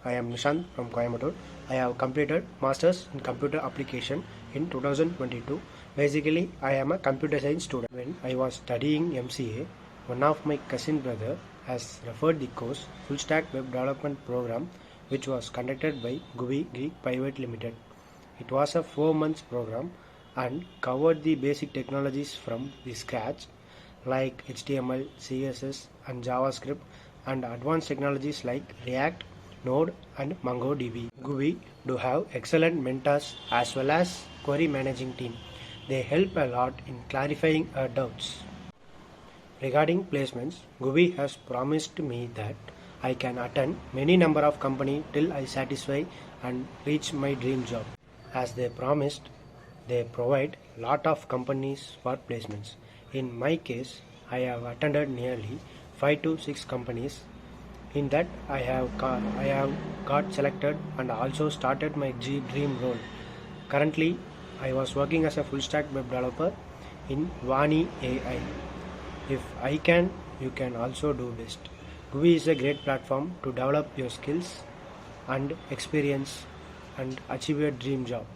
I am Nishanth from Coimbatore. I have completed Masters in Computer Application in 2022. Basically, I am a computer science student. When I was studying MCA, one of my cousin brother has referred the course Full Stack Web Development Program, which was conducted by GUI Greek Private Limited. It was a 4 months program and covered the basic technologies from the scratch like HTML, CSS and JavaScript and advanced technologies like React, Node and MongoDB. GUI do have excellent mentors as well as query managing team. They help a lot in clarifying our doubts. Regarding placements, GUI has promised me that I can attend many number of companies till I satisfy and reach my dream job. As they promised, they provide lot of companies for placements. In my case, I have attended nearly 5 to 6 companies. In that, I have got selected and also started my dream role. Currently, I was working as a full stack web developer in Dhvani AI. If I can, you can also do best. GUI is a great platform to develop your skills and experience and achieve your dream job.